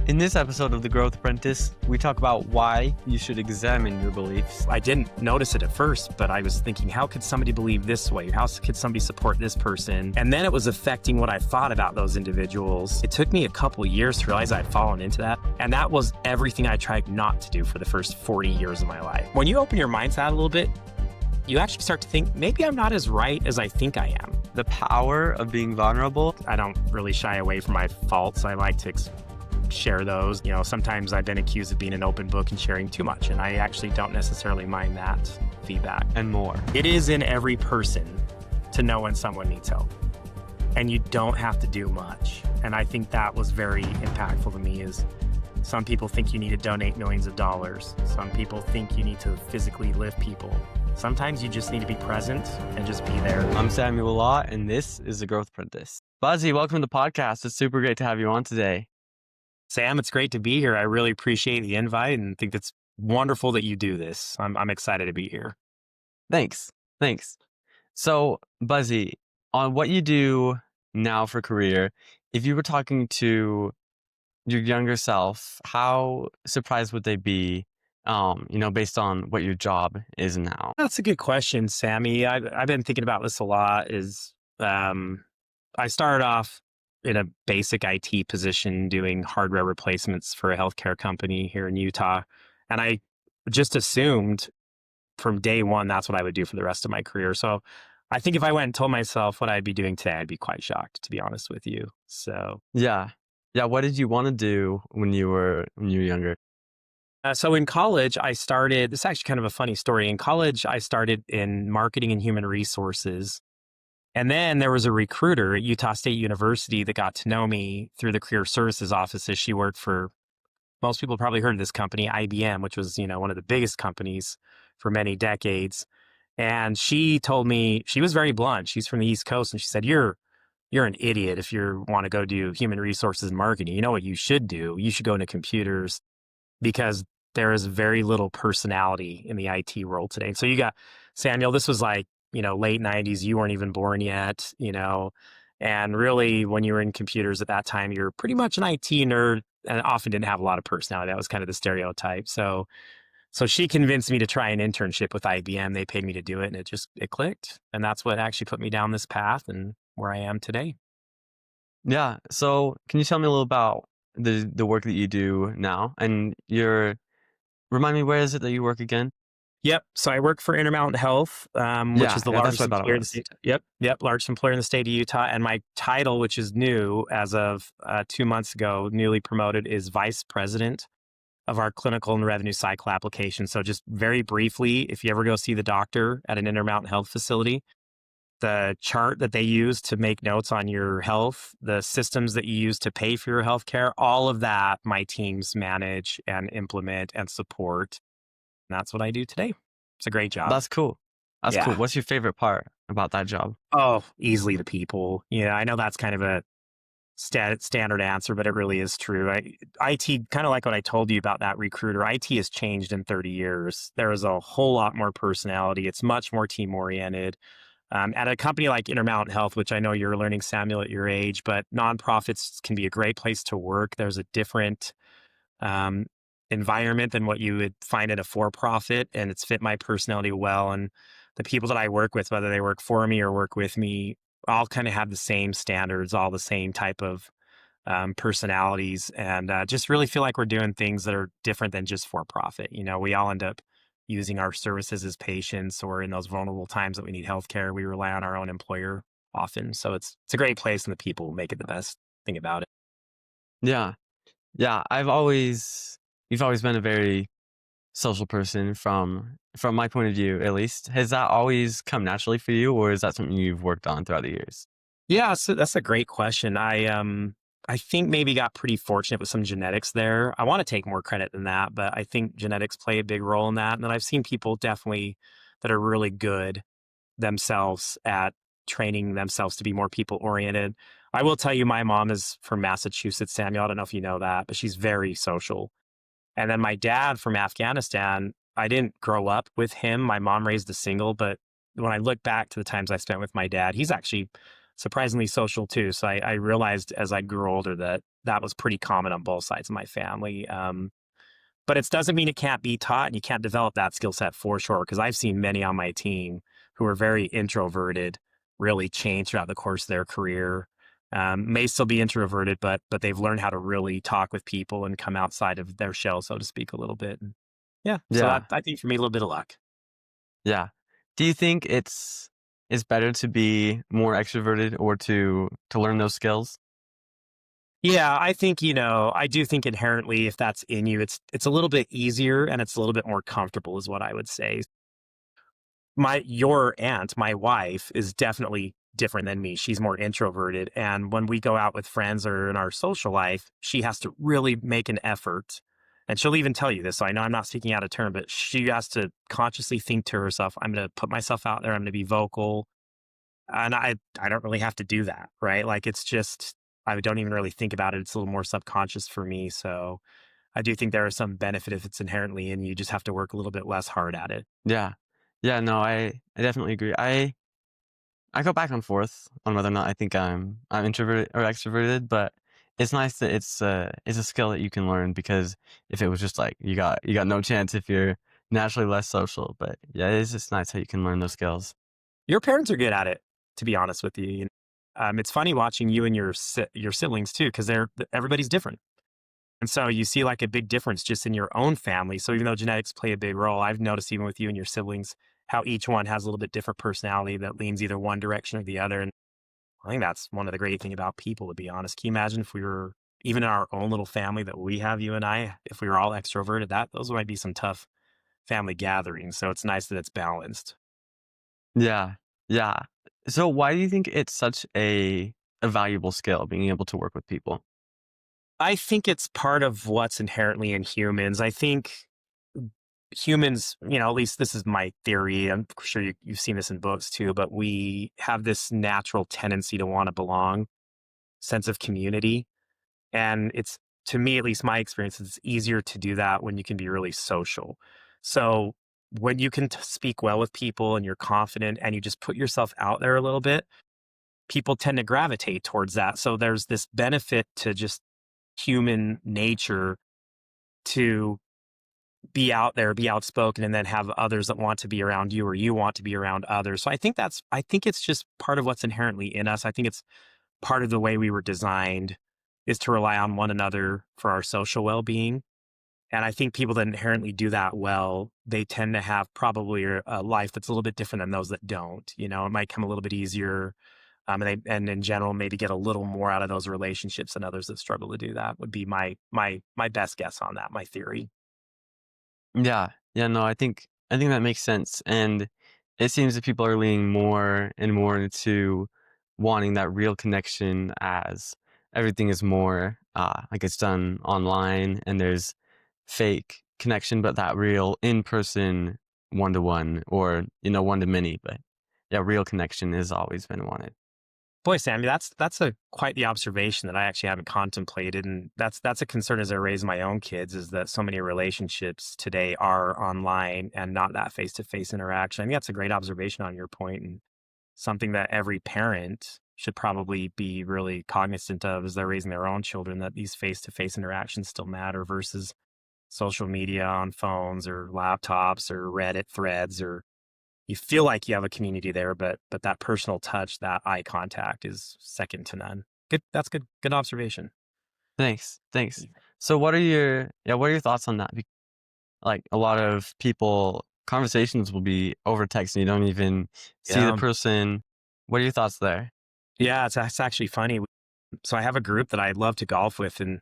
In this episode of The Growth Apprentice, we talk about why you should examine your beliefs. I didn't notice it at first, but I was thinking, how could somebody believe this way? How could somebody support this person? And then it was affecting what I thought about those individuals. It took me a couple of years to realize I'd fallen into that. And that was everything I tried not to do for the first 40 years of my life. When you open your mindset out a little bit, you actually start to think, maybe I'm not as right as I think I am. The power of being vulnerable. I don't really shy away from my faults. I like to share those. You know, sometimes I've been accused of being an open book and sharing too much, and I actually don't necessarily mind that feedback. And more. It is in every person to know when someone needs help, and you don't have to do much. And I think that was very impactful to me. Is some people think you need to donate millions of dollars. Some people think you need to physically lift people. Sometimes you just need to be present and just be there. I'm Samuel Law, and this is The Growth Apprentice. Buzzy, welcome to the podcast. It's super great to have you on today. Sam, it's great to be here. I really appreciate the invite and think it's wonderful that you do this. I'm excited to be here. Thanks. So, Buzzy, on what you do now for career, if you were talking to your younger self, how surprised would they be, based on what your job is now? That's a good question, Sammy. I've been thinking about this a lot. I started off in a basic IT position doing hardware replacements for a healthcare company here in Utah. And I just assumed from day one, that's what I would do for the rest of my career. So I think if I went and told myself what I'd be doing today, I'd be quite shocked, to be honest with you. So Yeah. What did you want to do when you were younger? So in college, this is actually kind of a funny story. In college, I started in marketing and human resources. And then there was a recruiter at Utah State University that got to know me through the career services offices. She worked for, most people probably heard of this company, IBM, which was, one of the biggest companies for many decades. And she told me, she was very blunt. She's from the East Coast. And she said, you're an idiot if you want to go do human resources and marketing. You know what you should do? You should go into computers, because there is very little personality in the IT world today. And so you got, Samuel, this was like, late 90s, you weren't even born yet, and really when you were in computers at that time, you're pretty much an IT nerd and often didn't have a lot of personality. That was kind of the stereotype. So she convinced me to try an internship with IBM. They paid me to do it, and it clicked. And that's what actually put me down this path and where I am today. Yeah. So can you tell me a little about the work that you do now? And remind me, where is it that you work again? Yep. So I work for Intermountain Health, which is the largest employer in the state. Yep. Largest employer in the state of Utah. And my title, which is new as of 2 months ago, newly promoted, is Vice President of our clinical and revenue cycle application. So just very briefly, if you ever go see the doctor at an Intermountain Health facility, the chart that they use to make notes on your health, the systems that you use to pay for your health care, all of that my teams manage and implement and support. And that's what I do today. It's a great job. That's cool. Cool. What's your favorite part about that job? Oh, easily the people. Yeah, I know that's kind of a standard answer, but it really is true. IT, kind of like what I told you about that recruiter, IT has changed in 30 years. There is a whole lot more personality. It's much more team-oriented. At a company like Intermountain Health, which I know you're learning, Samuel, at your age, but nonprofits can be a great place to work. There's a different environment than what you would find at a for-profit, and it's fit my personality well. And the people that I work with, whether they work for me or work with me, all kind of have the same standards, all the same type of personalities, and just really feel like we're doing things that are different than just for-profit. We all end up using our services as patients, or in those vulnerable times that we need healthcare, we rely on our own employer often. So it's a great place, and the people make it the best thing about it. Yeah. You've always been a very social person from my point of view, at least. Has that always come naturally for you, or is that something you've worked on throughout the years? Yeah, so that's a great question. I think maybe got pretty fortunate with some genetics there. I want to take more credit than that, but I think genetics play a big role in that. And then I've seen people definitely that are really good themselves at training themselves to be more people oriented. I will tell you, my mom is from Massachusetts, Samuel. I don't know if you know that, but she's very social. And then my dad from Afghanistan, I didn't grow up with him. My mom raised a single, but when I look back to the times I spent with my dad, he's actually surprisingly social too. So I realized as I grew older that that was pretty common on both sides of my family. But it doesn't mean it can't be taught and you can't develop that skill set for sure. Because I've seen many on my team who are very introverted really change throughout the course of their career. May still be introverted, but they've learned how to really talk with people and come outside of their shell, so to speak, a little bit. And yeah, so Yeah. I think for me, a little bit of luck. Yeah. Do you think it's better to be more extroverted or to learn those skills? Yeah, I think, I do think inherently if that's in you, it's a little bit easier and it's a little bit more comfortable is what I would say. Your aunt, my wife, is definitely different than me. She's more introverted. And when we go out with friends or in our social life, she has to really make an effort. And she'll even tell you this. So I know I'm not speaking out of turn, but she has to consciously think to herself, I'm going to put myself out there. I'm going to be vocal. And I don't really have to do that. Right. Like it's just, I don't even really think about it. It's a little more subconscious for me. So I do think there is some benefit if it's inherently in you. Just have to work a little bit less hard at it. Yeah. Yeah, no, I definitely agree. I go back and forth on whether or not I think I'm introverted or extroverted, but it's nice that it's a skill that you can learn because if it was just like you got no chance if you're naturally less social. But yeah, it's just nice how you can learn those skills. Your parents are good at it, to be honest with you. It's funny watching you and your siblings too, because everybody's different, and so you see like a big difference just in your own family. So even though genetics play a big role, I've noticed even with you and your siblings how each one has a little bit different personality that leans either one direction or the other. And I think that's one of the great thing about people, to be honest. Can you imagine if we were even in our own little family that we have, you and I, if we were all extroverted, that those might be some tough family gatherings. So it's nice that it's balanced. Yeah. Yeah. So why do you think it's such a valuable skill being able to work with people? I think it's part of what's inherently in humans. I think humans, at least this is my theory. I'm sure you've seen this in books too, but we have this natural tendency to want to belong, sense of community. And it's, to me, at least my experience, it's easier to do that when you can be really social. So when you can speak well with people and you're confident and you just put yourself out there a little bit, people tend to gravitate towards that. So there's this benefit to just human nature to be out there, be outspoken, and then have others that want to be around you or you want to be around others. So I think it's just part of what's inherently in us. I think it's part of the way we were designed is to rely on one another for our social well-being. And I think people that inherently do that well, they tend to have probably a life that's a little bit different than those that don't. It might come a little bit easier. And in general, maybe get a little more out of those relationships than others that struggle to do that would be my best guess on that, my theory. Yeah. Yeah, no, I think that makes sense, and it seems that people are leaning more and more into wanting that real connection as everything is more, like it's done online and there's fake connection, but that real in-person one-to-one or, one-to-many, but yeah, real connection has always been wanted. Boy, Sammy, that's a quite the observation that I actually haven't contemplated, and that's a concern as I raise my own kids. Is that so many relationships today are online and not that face to face interaction? I think that's a great observation on your point, and something that every parent should probably be really cognizant of as they're raising their own children. That these face to face interactions still matter versus social media on phones or laptops or Reddit threads or you feel like you have a community there, but that personal touch, that eye contact is second to none. Good. That's good observation. Thanks, thanks. So what are your thoughts on that? Like, a lot of people conversations will be over text, and you don't even see the Yeah. person. What are your thoughts there? Yeah, it's actually funny. So I have a group that I love to golf with, and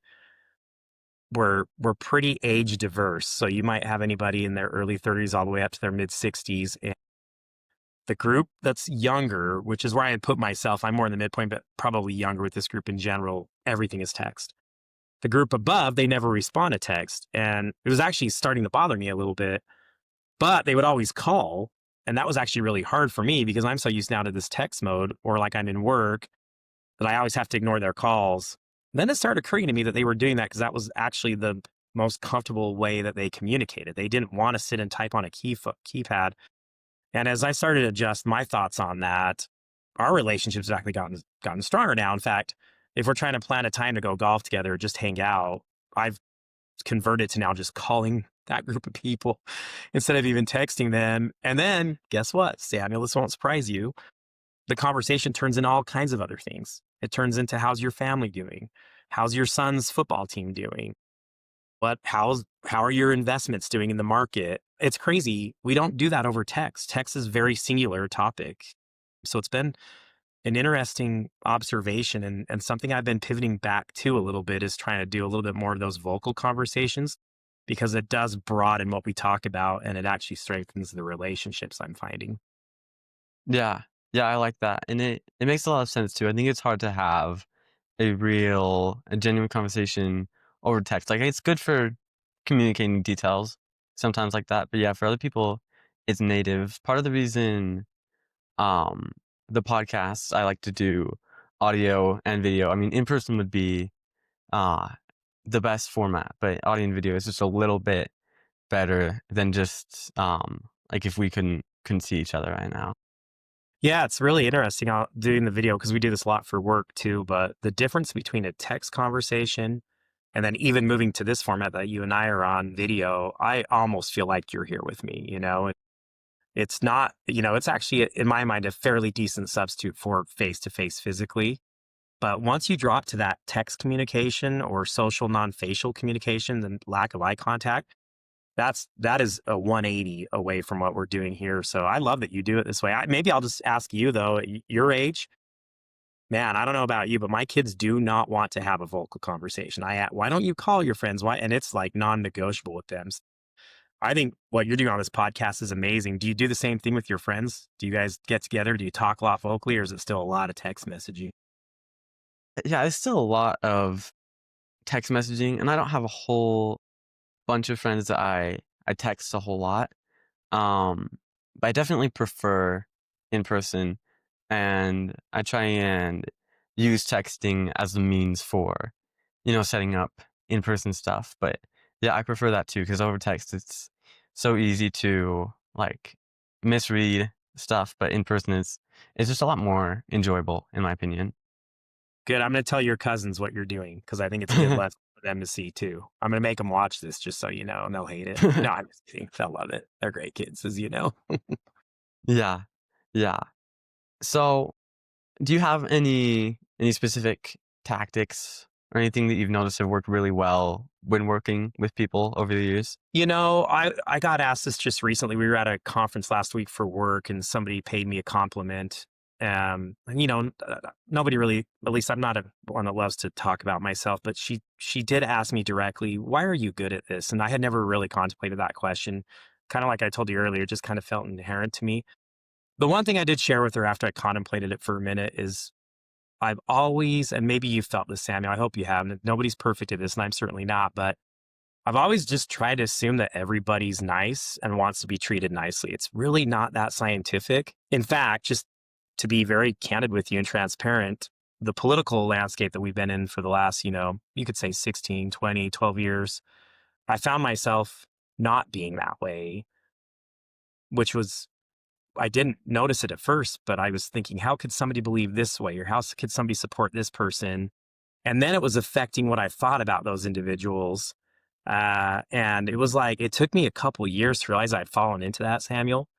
we're pretty age diverse. So you might have anybody in their early 30s all the way up to their mid 60s. And the group that's younger, which is where I had put myself, I'm more in the midpoint, but probably younger with this group in general, everything is text. The group above, they never respond to text. And it was actually starting to bother me a little bit, but they would always call. And that was actually really hard for me because I'm so used now to this text mode or like I'm in work that I always have to ignore their calls. Then it started occurring to me that they were doing that because that was actually the most comfortable way that they communicated. They didn't want to sit and type on a keypad. And as I started to adjust my thoughts on that, our relationship's actually gotten stronger now. In fact, if we're trying to plan a time to go golf together or just hang out, I've converted to now just calling that group of people instead of even texting them. And then guess what, Samuel? This won't surprise you. The conversation turns into all kinds of other things. It turns into how's your family doing? How's your son's football team doing? How are your investments doing in the market? It's crazy. We don't do that over text. Text is very singular topic. So it's been an interesting observation and something I've been pivoting back to a little bit is trying to do a little bit more of those vocal conversations because it does broaden what we talk about and it actually strengthens the relationships I'm finding. Yeah. Yeah, I like that, and it makes a lot of sense too. I think it's hard to have a genuine conversation over text. Like, it's good for communicating details sometimes like that, but yeah, for other people, it's native. Part of the reason, um, the podcasts I like to do audio and video. I mean, in person would be, uh, the best format, but audio and video is just a little bit better than just, like, if we couldn't see each other right now. Yeah, it's really interesting out doing the video because we do this a lot for work too. But the difference between a text conversation and then even moving to this format that you and I are on video, I almost feel like you're here with me. It's not, it's actually in my mind a fairly decent substitute for face to face physically. But once you drop to that text communication or social non-facial communication, the lack of eye contact, that is a 180 away from what we're doing here. So I love that you do it this way. Maybe I'll just ask you though, at your age, man, I don't know about you, but my kids do not want to have a vocal conversation. Why don't you call your friends? Why? And it's like non-negotiable with them. I think what you're doing on this podcast is amazing. Do you do the same thing with your friends? Do you guys get together? Do you talk a lot vocally, or is it still a lot of text messaging? Yeah, it's still a lot of text messaging, and I don't have a whole bunch of friends that I text a whole lot. Um, but I definitely prefer in person, and I try and use texting as a means for, setting up in person stuff. But yeah, I prefer that too because over text it's so easy to like misread stuff, but in person it's just a lot more enjoyable in my opinion. Good. I'm going to tell your cousins what you're doing because I think it's a good lesson for them to see too. I'm going to make them watch this just so you know, and they'll hate it. No, I'm just kidding. They'll love it. They're great kids, as you know. Yeah, yeah. So do you have any specific tactics or anything that you've noticed have worked really well when working with people over the years? I got asked this just recently. We were at a conference last week for work, and somebody paid me a compliment. Nobody really, at least I'm not one that loves to talk about myself, but she did ask me directly, "Why are you good at this?" And I had never really contemplated that question. Kind of like I told you earlier, it just kind of felt inherent to me. The one thing I did share with her after I contemplated it for a minute is I've always, and maybe you felt this, Samuel. I hope you have. And nobody's perfect at this, and I'm certainly not, but I've always just tried to assume that everybody's nice and wants to be treated nicely. It's really not that scientific. In fact, just to be very candid with you and transparent, the political landscape that we've been in for the last, you could say 16, 20, 12 years, I found myself not being that way, which was, I didn't notice it at first, but I was thinking, how could somebody believe this way? Or how could somebody support this person? And then it was affecting what I thought about those individuals. And it was like, it took me a couple years to realize I'd fallen into that, Samuel.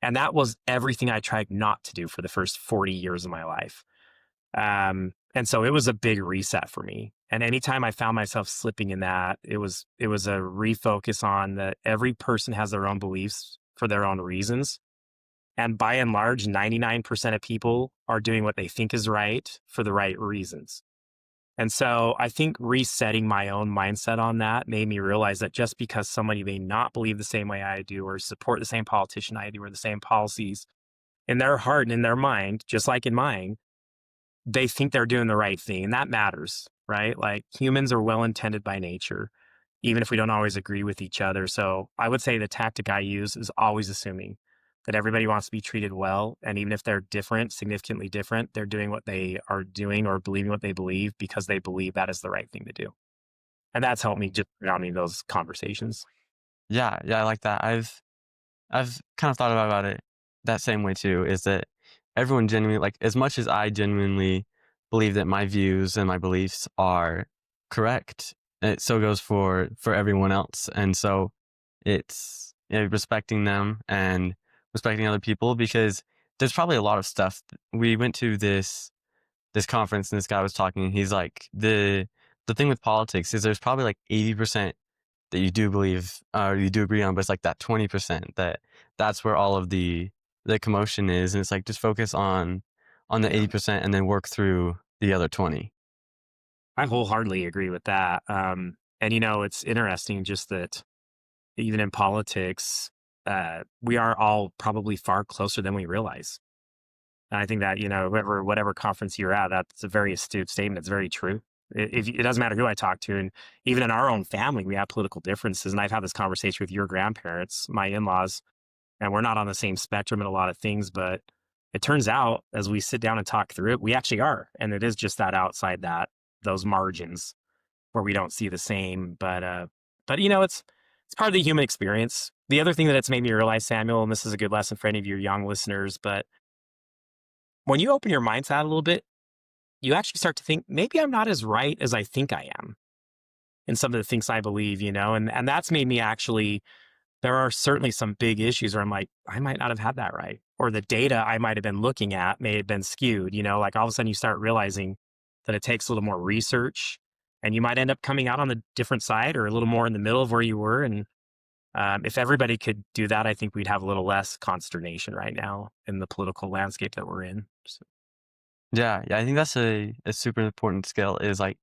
And that was everything I tried not to do for the first 40 years of my life. And so it was a big reset for me. And anytime I found myself slipping in that, it was a refocus on that every person has their own beliefs for their own reasons. And by and large, 99% of people are doing what they think is right for the right reasons. And so I think resetting my own mindset on that made me realize that just because somebody may not believe the same way I do or support the same politician I do or the same policies, in their heart and in their mind, just like in mine, they think they're doing the right thing. And that matters, right? Like humans are well intended by nature, even if we don't always agree with each other. So I would say the tactic I use is always assuming that everybody wants to be treated well. And even if they're different, significantly different, they're doing what they are doing or believing what they believe because they believe that is the right thing to do. And that's helped me just surrounding those conversations. Yeah, I like that. I've kind of thought about it that same way too, is that everyone genuinely, like, as much as I genuinely believe that my views and my beliefs are correct, it so goes for everyone else. And so it's, you know, respecting them and respecting other people, because there's probably a lot of stuff. We went to this conference and this guy was talking, and he's like, the thing with politics is there's probably like 80% that you do believe or you do agree on, but it's like that 20% that's where all of the commotion is. And it's like, just focus on the Yeah. 80% and then work through the other 20. I wholeheartedly agree with that. And it's interesting just that even in politics, we are all probably far closer than we realize. And I think that, whatever conference you're at, that's a very astute statement. It's very true. It doesn't matter who I talk to. And even in our own family, we have political differences. And I've had this conversation with your grandparents, my in laws, and we're not on the same spectrum in a lot of things. But it turns out as we sit down and talk through it, we actually are. And it is just that outside those margins where we don't see the same. But it's part of the human experience. The other thing that it's made me realize, Samuel, and this is a good lesson for any of your young listeners, but when you open your mindset out a little bit, you actually start to think, maybe I'm not as right as I think I am in some of the things I believe, and that's made me actually, there are certainly some big issues where I'm like, I might not have had that right. Or the data I might have been looking at may have been skewed, like all of a sudden you start realizing that it takes a little more research and you might end up coming out on the different side or a little more in the middle of where you were. And if everybody could do that, I think we'd have a little less consternation right now in the political landscape that we're in. So, Yeah, yeah, I think that's a super important skill, is like,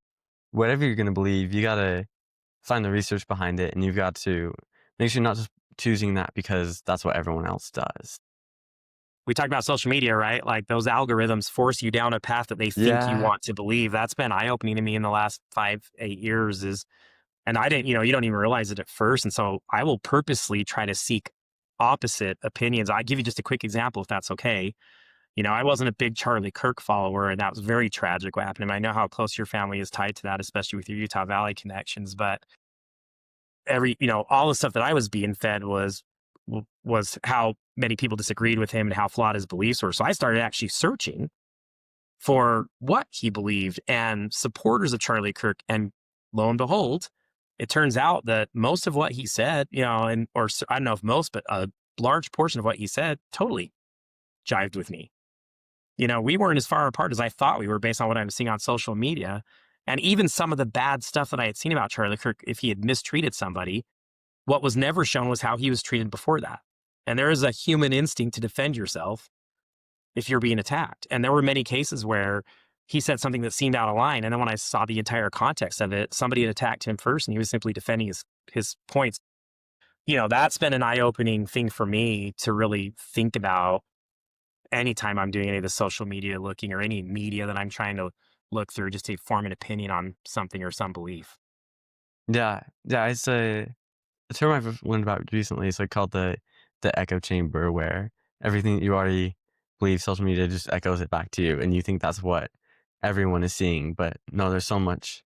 whatever you're gonna believe, you gotta find the research behind it, and you've got to make sure you're not just choosing that because that's what everyone else does. we talked about social media, right? Like those algorithms force you down a path that they think you Yeah. want to believe. That's been eye opening to me in the last 5, 8 years. And I didn't, you don't even realize it at first. And so I will purposely try to seek opposite opinions. I give you just a quick example, if that's okay. I wasn't a big Charlie Kirk follower, and that was very tragic what happened to him. I know how close your family is tied to that, especially with your Utah Valley connections. But all the stuff that I was being fed was how many people disagreed with him and how flawed his beliefs were. So I started actually searching for what he believed and supporters of Charlie Kirk. And lo and behold, it turns out that most of what he said, or I don't know if most, but a large portion of what he said totally jived with me. We weren't as far apart as I thought we were based on what I was seeing on social media. And even some of the bad stuff that I had seen about Charlie Kirk, if he had mistreated somebody, what was never shown was how he was treated before that. And there is a human instinct to defend yourself if you're being attacked. And there were many cases where he said something that seemed out of line. And then when I saw the entire context of it, somebody had attacked him first and he was simply defending his points. That's been an eye-opening thing for me to really think about anytime I'm doing any of the social media looking or any media that I'm trying to look through just to form an opinion on something or some belief. Yeah, yeah, it's a term I've learned about recently. It's like called the echo chamber, where everything that you already believe, social media just echoes it back to you, and you think that's what everyone is seeing. But no, there's so much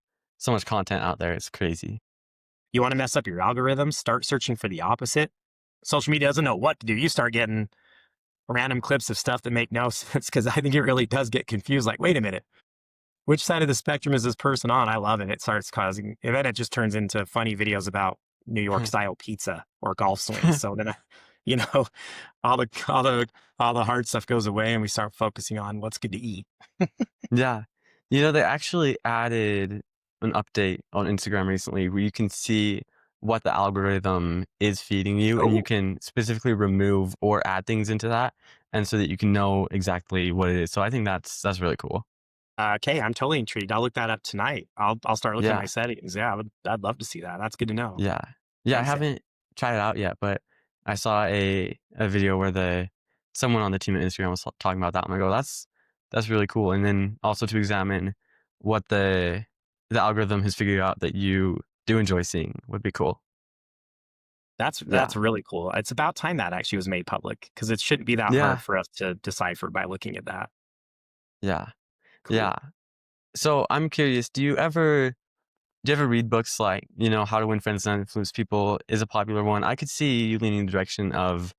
content out there. It's crazy. You want to mess up your algorithms? Start searching for the opposite. Social media doesn't know what to do. You start getting random clips of stuff that make no sense because I think it really does get confused. Like, wait a minute, which side of the spectrum is this person on? I love it. It starts causing, and then it just turns into funny videos about New York style pizza or golf swings. So then, you know, all the hard stuff goes away, and we start focusing on what's good to eat. Yeah. You know, they actually added an update on Instagram recently where you can see what the algorithm is feeding you, and you Oh, can specifically remove or add things into that, and so that you can know exactly what it is. So I think that's really cool. okay, I'm totally intrigued. I'll look that up tonight. I'll start looking at my Yeah. settings. Yeah, I'd love to see that. That's good to know. Yeah. Yeah, I Thanks, Sam. haven't tried it out yet, but I saw a video where someone on the team at Instagram was talking about that. I'm like, "Oh, that's really cool." And then also to examine what the algorithm has figured out that you do enjoy seeing would be cool. That's Yeah. really cool. It's about time that actually was made public because it shouldn't be that hard Yeah. for us to decipher by looking at that. Yeah. Cool. Yeah. So I'm curious, do you ever read books like, How to Win Friends and Influence People is a popular one? I could see you leaning in the direction of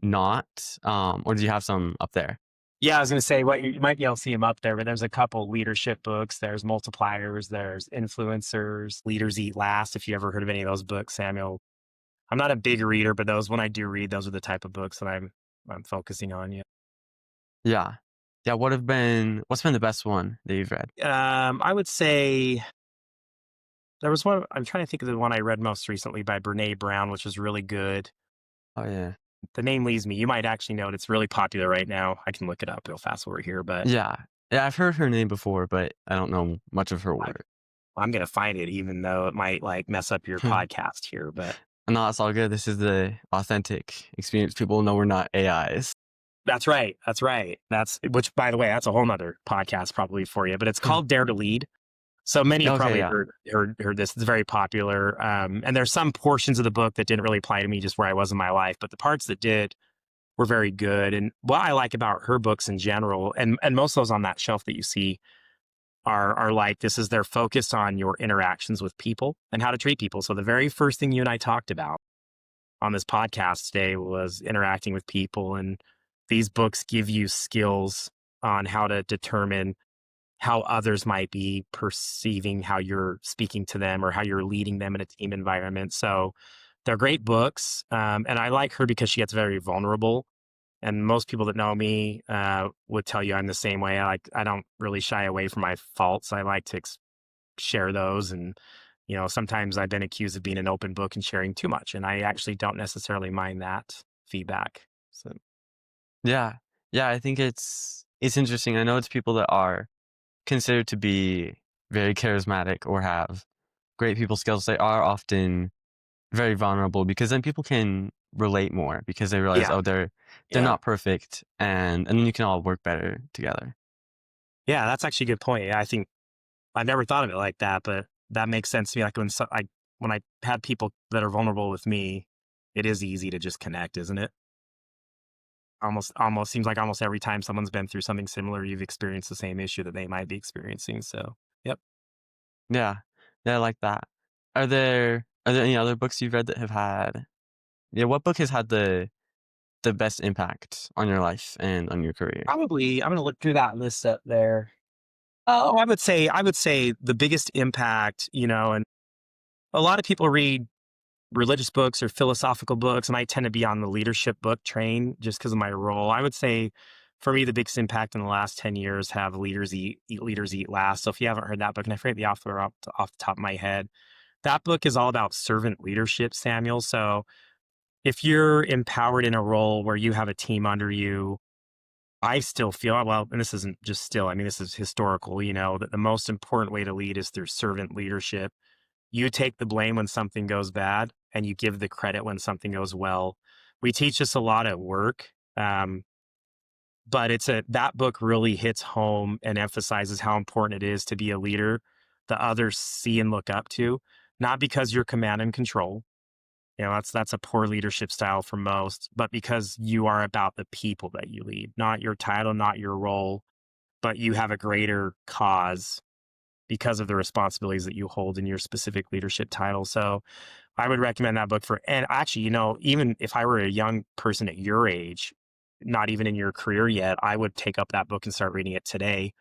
not, or do you have some up there? Yeah, I was going to say what you might be able to see them up there, but there's a couple leadership books. There's multipliers. There's influencers. Leaders Eat Last. If you ever heard of any of those books, Samuel. I'm not a big reader, but those when I do read, those are the type of books that I'm focusing on. Yeah. Yeah. Yeah, what's been the best one that you've read? I would say there was one. I'm trying to think of the one I read most recently by Brene Brown, which was really good. Oh, yeah. The name leaves me. You might actually know it. It's really popular right now. I can look it up real fast while we're here, but Yeah. Yeah, I've heard her name before, but I don't know much of her I, work. I'm gonna find it, even though it might like mess up your podcast here. But No, it's all good. This is the authentic experience. People know we're not AIs. that's right. That's right. That's which, by the way, that's a whole nother podcast probably for you. But it's called Dare to Lead. So many have Okay, probably yeah. heard this. It's very popular. And there's some portions of the book that didn't really apply to me just where I was in my life, but the parts that did were very good. And what I like about her books in general, and most of those on that shelf that you see are like this is their focus on your interactions with people and how to treat people. So the very first thing you and I talked about on this podcast today was interacting with people. And these books give you skills on how to determine how others might be perceiving how you're speaking to them or how you're leading them in a team environment. So they're great books. And I like her because she gets very vulnerable. And most people that know me would tell you I'm the same way. I don't really shy away from my faults. I like to share those. And, sometimes I've been accused of being an open book and sharing too much. And I actually don't necessarily mind that feedback. So, Yeah. Yeah, I think it's interesting. I know it's people that are considered to be very charismatic or have great people skills. They are often very vulnerable because then people can relate more because they realize, yeah. oh, they're Yeah. not perfect, and then you can all work better together. Yeah. That's actually a good point. Yeah, I think I never thought of it like that, but that makes sense to me. Like when I had people that are vulnerable with me, it is easy to just connect, isn't it? Almost seems like almost every time someone's been through something similar, you've experienced the same issue that they might be experiencing. So, yep. Yeah. Yeah, I like that. Are there any other books you've read that have had yeah, what book has had the best impact on your life and on your career? Probably, I'm gonna look through that list up there. Oh, I would say the biggest impact, and a lot of people read religious books or philosophical books, and I tend to be on the leadership book train just because of my role. I would say for me, the biggest impact in the last 10 years have Leaders Eat Last. So if you haven't heard that book, and I forget the author off the top of my head, that book is all about servant leadership, Samuel. So if you're empowered in a role where you have a team under you, I still feel, well, and this isn't just still, I mean, this is historical, that the most important way to lead is through servant leadership. You take the blame when something goes bad and you give the credit when something goes well. We teach this a lot at work. But that book really hits home and emphasizes how important it is to be a leader that others see and look up to, not because you're command and control. That's a poor leadership style for most, but because you are about the people that you lead, not your title, not your role, but you have a greater cause because of the responsibilities that you hold in your specific leadership title. So I would recommend that book and actually, even if I were a young person at your age, not even in your career yet, I would take up that book and start reading it today.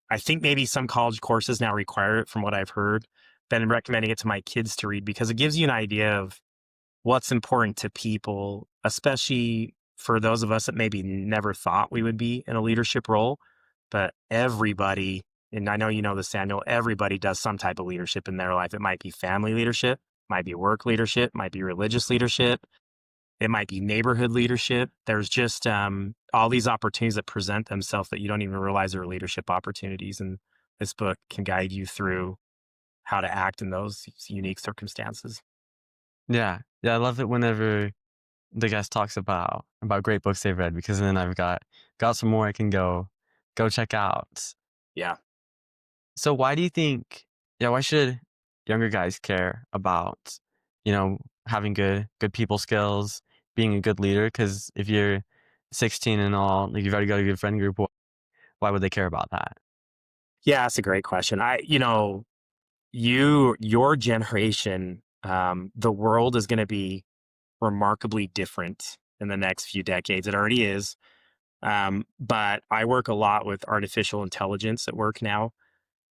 I think maybe some college courses now require it from what I've heard. Been recommending it to my kids to read because it gives you an idea of what's important to people, especially for those of us that maybe never thought we would be in a leadership role. But everybody, and I know you know this, Samuel, everybody does some type of leadership in their life. It might be family leadership, might be work leadership, might be religious leadership, it might be neighborhood leadership. There's just all these opportunities that present themselves that you don't even realize are leadership opportunities. And this book can guide you through how to act in those unique circumstances. Yeah. Yeah, I love it whenever the guest talks about great books they've read because then I've got some more I can go check out. Yeah. So why do you think yeah, why should younger guys care about, having good people skills, being a good leader? Because if you're 16 and all, like you've already got a good friend group, why would they care about that? Yeah, that's a great question. Your generation, the world is going to be remarkably different in the next few decades. It already is. But I work a lot with artificial intelligence at work now.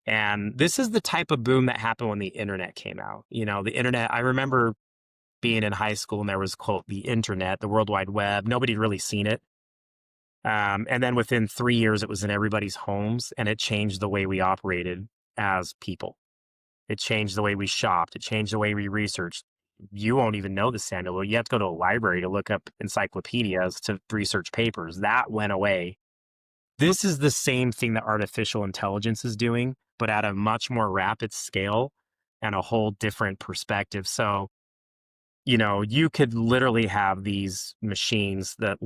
And this is the type of boom that happened when the internet came out. The internet, I remember being in high school and there was, quote, the internet, the World Wide Web. Nobody had really seen it. And then within 3 years, it was in everybody's homes and it changed the way we operated as people. It changed the way we shopped. It changed the way we researched. You won't even know this, Samuel. You have to go to a library to look up encyclopedias to research papers. That went away. This is the same thing that artificial intelligence is doing, but at a much more rapid scale and a whole different perspective. So, you could literally have these machines that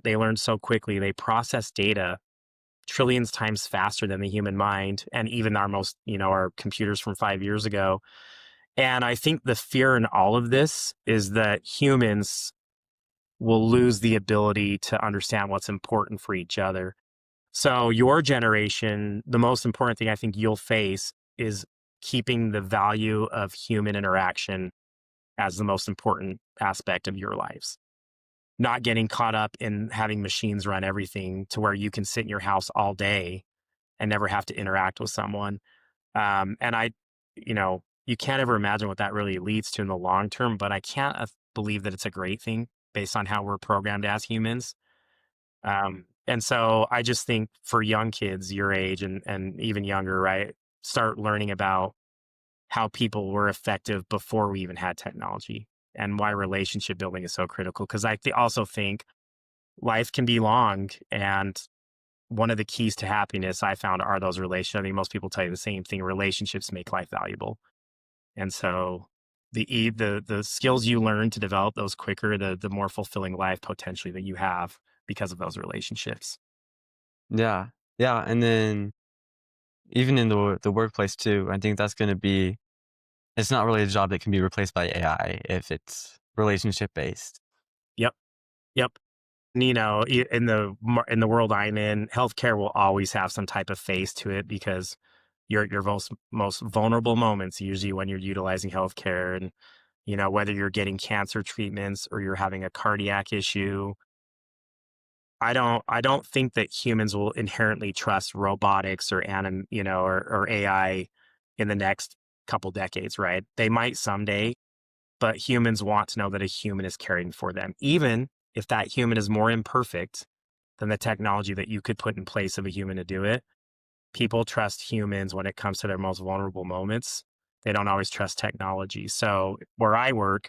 they learn so quickly, they process data trillions times faster than the human mind and even our computers from 5 years ago. And I think the fear in all of this is that humans will lose the ability to understand what's important for each other. So, your generation, the most important thing I think you'll face is keeping the value of human interaction as the most important aspect of your lives. Not getting caught up in having machines run everything to where you can sit in your house all day and never have to interact with someone. And you can't ever imagine what that really leads to in the long term, but I can't believe that it's a great thing based on how we're programmed as humans. And so I just think for young kids your age and even younger, right, start learning about how people were effective before we even had technology and why relationship building is so critical. Because also think life can be long. And one of the keys to happiness I found are those relationships. I think most people tell you the same thing. Relationships make life valuable. And so the skills you learn to develop those quicker, the more fulfilling life potentially that you have because of those relationships. Yeah. Yeah, and then even in the workplace too, I think that's gonna be it's not really a job that can be replaced by AI if it's relationship based. Yep. Yep. In the world I'm in, healthcare will always have some type of face to it because your most vulnerable moments usually when you're utilizing healthcare, and whether you're getting cancer treatments or you're having a cardiac issue. I don't think that humans will inherently trust robotics or AI in the next couple decades, right? They might someday, but humans want to know that a human is caring for them, even if that human is more imperfect than the technology that you could put in place of a human to do it. People trust humans when it comes to their most vulnerable moments. They don't always trust technology. So where I work,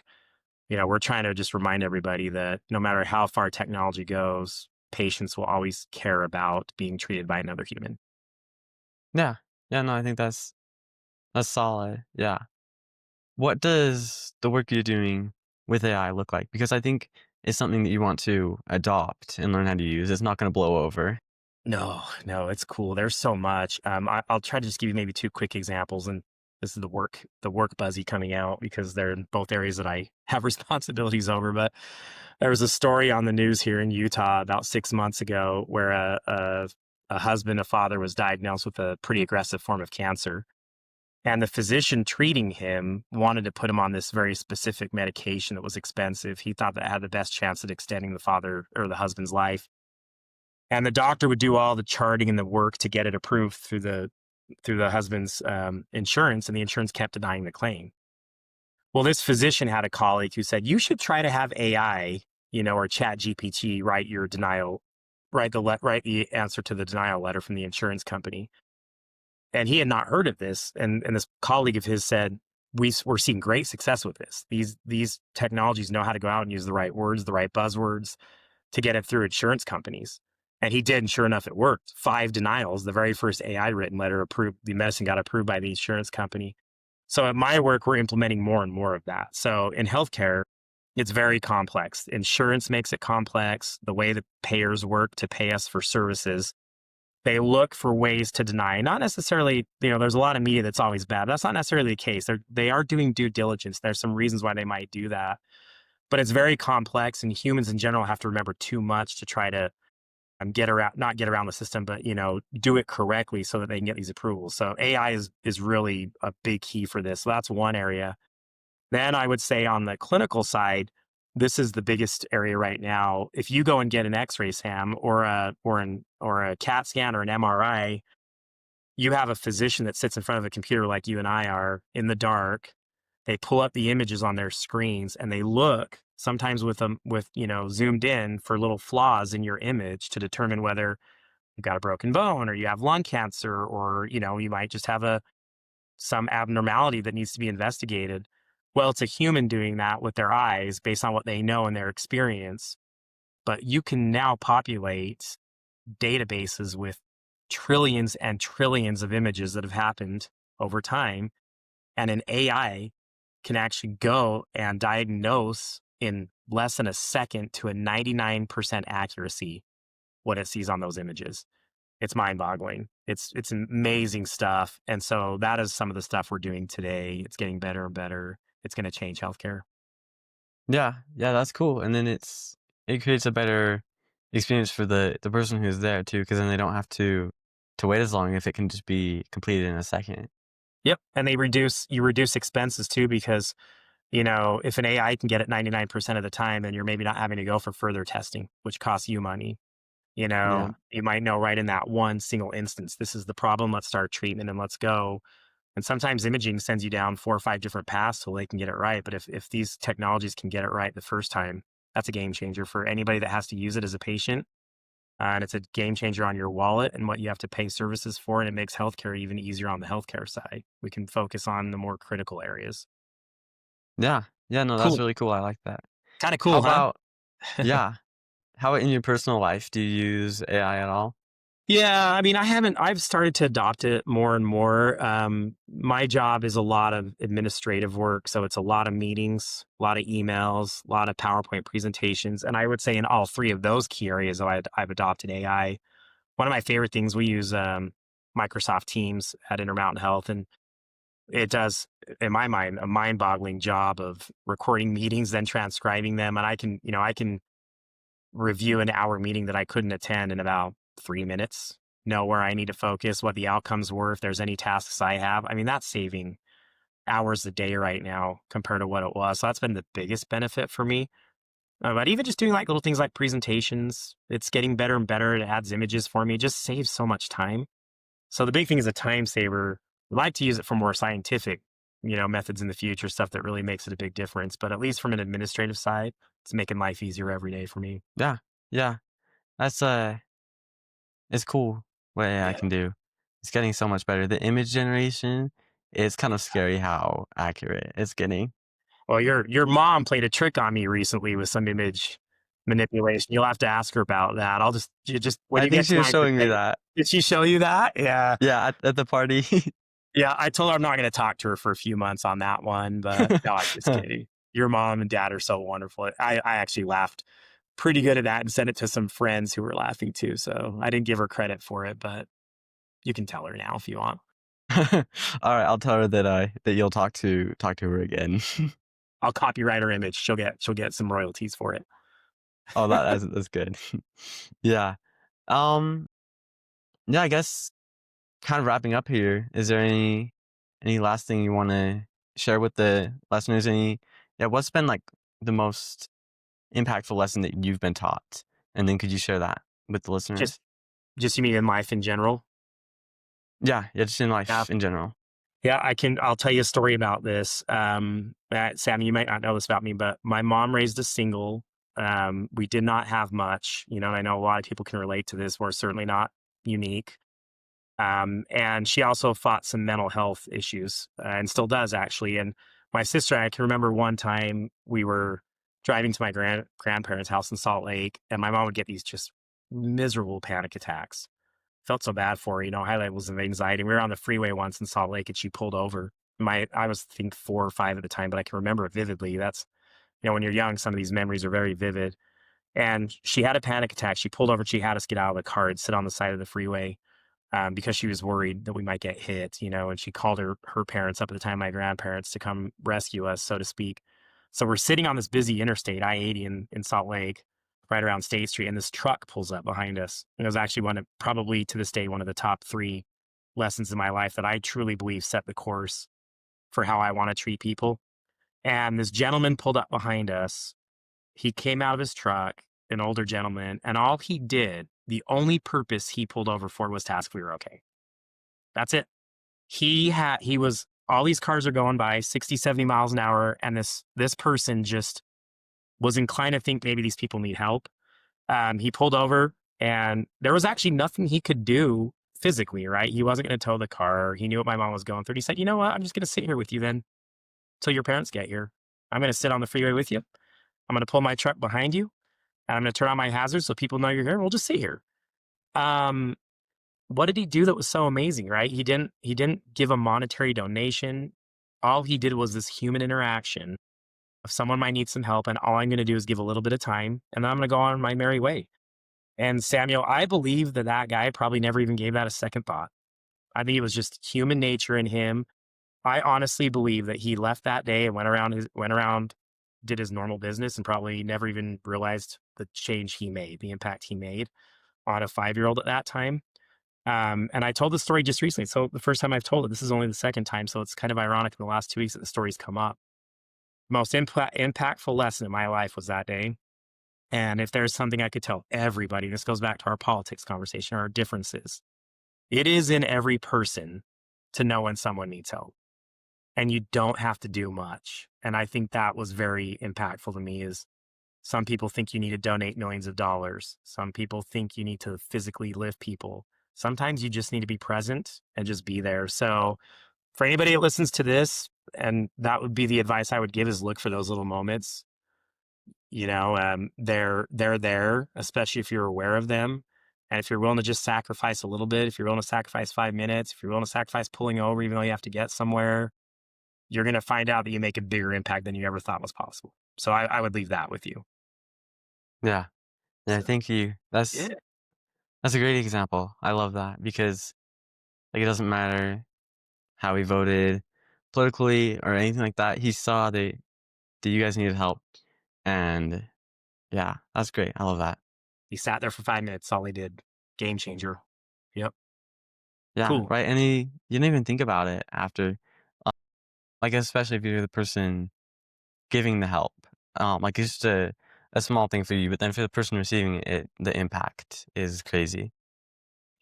we're trying to just remind everybody that no matter how far technology goes, patients will always care about being treated by another human. Yeah. Yeah, no, I think that's solid. Yeah. What does the work you're doing with AI look like? Because I think it's something that you want to adopt and learn how to use. It's not gonna blow over. No, no, it's cool. There's so much. I'll try to just give you maybe two quick examples, and this is the work Buzzy coming out because they're in both areas that I have responsibilities over. But there was a story on the news here in Utah about 6 months ago where a husband, a father, was diagnosed with a pretty aggressive form of cancer, and the physician treating him wanted to put him on this very specific medication that was expensive. He thought that had the best chance at extending the father or the husband's life. And the doctor would do all the charting and the work to get it approved through the husband's insurance, and the insurance kept denying the claim. Well, this physician had a colleague who said, "You should try to have AI, or Chat GPT write the answer to the denial letter from the insurance company." And he had not heard of this, and this colleague of his said, We're seeing great success with this. These technologies know how to go out and use the right words, the right buzzwords to get it through insurance companies." And he did, and sure enough, it worked. 5 denials. The very first AI written letter approved, the medicine got approved by the insurance company. So at my work, we're implementing more and more of that. So in healthcare, it's very complex. Insurance makes it complex. The way that payers work to pay us for services, they look for ways to deny. Not necessarily, there's a lot of media that's always bad. That's not necessarily the case. They are doing due diligence. There's some reasons why they might do that, but it's very complex, and humans in general have to remember too much to try to not get around the system, but do it correctly so that they can get these approvals. So AI is really a big key for this. So that's one area. Then I would say on the clinical side, this is the biggest area right now. If you go and get an X-ray, Sam, or a CAT scan or an MRI, you have a physician that sits in front of a computer like you and I are in the dark. They pull up the images on their screens and they look sometimes with them with zoomed in for little flaws in your image to determine whether you've got a broken bone or you have lung cancer or you might just have a some abnormality that needs to be investigated. Well, it's a human doing that with their eyes based on what they know and their experience. But you can now populate databases with trillions and trillions of images that have happened over time. And an AI can actually go and diagnose in less than a second to a 99% accuracy what it sees on those images. It's mind-boggling. It's amazing stuff, and so that is some of the stuff we're doing today. It's getting better and better. It's gonna change healthcare. Yeah, yeah, that's cool, and then it creates a better experience for the person who's there too, because then they don't have to wait as long if it can just be completed in a second. Yep, and you reduce expenses too because, if an AI can get it 99% of the time, then you're maybe not having to go for further testing, which costs you money. Yeah, You might know right in that one single instance, this is the problem, let's start treatment and let's go. And sometimes imaging sends you down 4 or 5 different paths so they can get it right. But if these technologies can get it right the first time, that's a game changer for anybody that has to use it as a patient. And it's a game changer on your wallet and what you have to pay services for. And it makes healthcare even easier on the healthcare side. We can focus on the more critical areas. yeah, yeah, no, that's Cool. really cool, I like that. Kind of How cool, huh? about yeah, how about in your personal life, do you use AI at all? Yeah, I mean, I've started to adopt it more and more. My job is a lot of administrative work. So it's a lot of meetings, a lot of emails, a lot of PowerPoint presentations. And I would say in all three of those key areas, I've adopted AI. One of my favorite things, we use Microsoft Teams at Intermountain Health. And it does, in my mind, a mind boggling job of recording meetings, then transcribing them. And I can review an hour meeting that I couldn't attend in about 3 minutes, know where I need to focus, what the outcomes were, if there's any tasks I have. I mean, that's saving hours a day right now compared to what it was. So that's been the biggest benefit for me. But even just doing like little things like presentations, it's getting better and better. It adds images for me, it just saves so much time. So the big thing is a time saver. I'd like to use it for more scientific, methods in the future, stuff that really makes it a big difference. But at least from an administrative side, it's making life easier every day for me. Yeah, yeah, that's, it's cool what AI Yeah. can do. It's getting so much better. The image generation, is kind of scary how accurate it's getting. Well, your mom played a trick on me recently with some image manipulation. You'll have to ask her about that. Just when I you think get she was time to showing me say, that. did she show you that? Yeah. Yeah, at the party. Yeah. I told her I'm not going to talk to her for a few months on that one, but no, I'm just kidding. Your mom and dad are so wonderful. I actually laughed pretty good at that and sent it to some friends who were laughing too. So I didn't give her credit for it, but you can tell her now if you want. Alright, I'll tell her that, that you'll talk to her again. I'll copyright her image. She'll get some royalties for it. Oh, that's good. Yeah. Um, yeah, I guess kind of wrapping up here, is there any last thing you wanna share with the listeners? Yeah, what's been, like, the most impactful lesson that you've been taught? And then could you share that with the listeners? Just just you mean in life in general? Yeah, yeah, just in Yeah. life in general. Yeah, I'll tell you a story about this. Sam, you might not know this about me, but my mom raised a single. We did not have much, and I know a lot of people can relate to this. We're certainly not unique. And she also fought some mental health issues and still does actually. And my sister, I can remember one time we were driving to my grandparents' house in Salt Lake, and my mom would get these just miserable panic attacks. Felt so bad for her, high levels of anxiety. We were on the freeway once in Salt Lake and she pulled over. I was I think 4 or 5 at the time, but I can remember it vividly. That's, when you're young, some of these memories are very vivid. And she had a panic attack. She pulled over. She had us get out of the car and sit on the side of the freeway because she was worried that we might get hit, and she called her parents up at the time, my grandparents, to come rescue us, so to speak. So we're sitting on this busy interstate, I-80 in Salt Lake, right around State Street, and this truck pulls up behind us. And it was actually probably to this day, one of the top 3 lessons in my life that I truly believe set the course for how I want to treat people. And this gentleman pulled up behind us He came out of his truck, an older gentleman, and all he did, the only purpose he pulled over for was to ask if we were okay. That's it. He was all these cars are going by 60, 70 miles an hour, and this person just was inclined to think maybe these people need help. He pulled over, and there was actually nothing he could do physically, right? He wasn't going to tow the car. He knew what my mom was going through. He said, "You know what? I'm just going to sit here with you then till your parents get here. I'm going to sit on the freeway with you. I'm going to pull my truck behind you, and I'm going to turn on my hazards so people know you're here. We'll just sit here." Um, what did he do that was so amazing, right? He didn't give a monetary donation. All he did was this human interaction of someone might need some help, and all I'm going to do is give a little bit of time, and then I'm going to go on my merry way. And Samuel, I believe that that guy probably never even gave that a second thought. I think it was just human nature in him. I honestly believe that he left that day and went around, did his normal business, and probably never even realized the change he made, the impact he made on a 5-year-old at that time. And I told the story just recently. So the first time I've told it, this is only the second time. So it's kind of ironic in the last 2 weeks that the story's come up. Most impactful lesson in my life was that day. And if there's something I could tell everybody, this goes back to our politics conversation, our differences. It is in every person to know when someone needs help. And you don't have to do much. And I think that was very impactful to me is some people think you need to donate millions of dollars. Some people think you need to physically lift people. Sometimes you just need to be present and just be there. So for anybody that listens to this, and that would be the advice I would give is look for those little moments. They're there, especially if you're aware of them. And if you're willing to just sacrifice a little bit, if you're willing to sacrifice 5 minutes, if you're willing to sacrifice pulling over, even though you have to get somewhere, you're going to find out that you make a bigger impact than you ever thought was possible. So I would leave that with you. Yeah. Yeah, So, thank you. yeah. That's a great example. I love that because like it doesn't matter how he voted politically or anything like that. He saw that you guys needed help. And yeah, that's great. I love that. He sat there for 5 minutes. All he did. Game changer. Yep. Yeah, Cool. right. And you didn't even think about it after, uh, like especially if you're the person giving the help. Like it's just a small thing for you, but then for the person receiving it, the impact is crazy.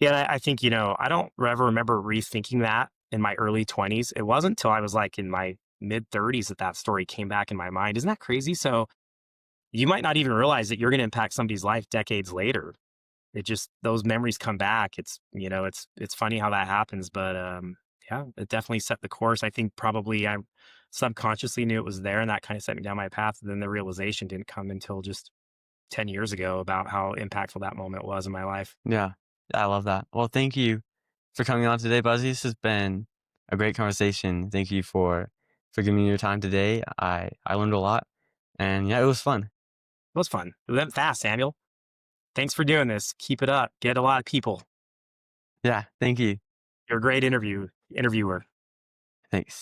Yeah, I think, I don't ever remember rethinking that in my early 20s. It wasn't until I was like in my mid 30s that that story came back in my mind. Isn't that crazy? So you might not even realize that you're going to impact somebody's life decades later. It just those memories come back. It's funny how that happens, but yeah, it definitely set the course. I think probably I subconsciously knew it was there, and that kind of set me down my path. And then the realization didn't come until just 10 years ago about how impactful that moment was in my life. Yeah, I love that. Well, thank you for coming on today, Buzzy. This has been a great conversation. Thank you for giving me your time today. I learned a lot, and yeah, it was fun. It was fun. It went fast, Samuel. Thanks for doing this. Keep it up. Get a lot of people. Yeah, thank you. You're a great interviewer. Thanks.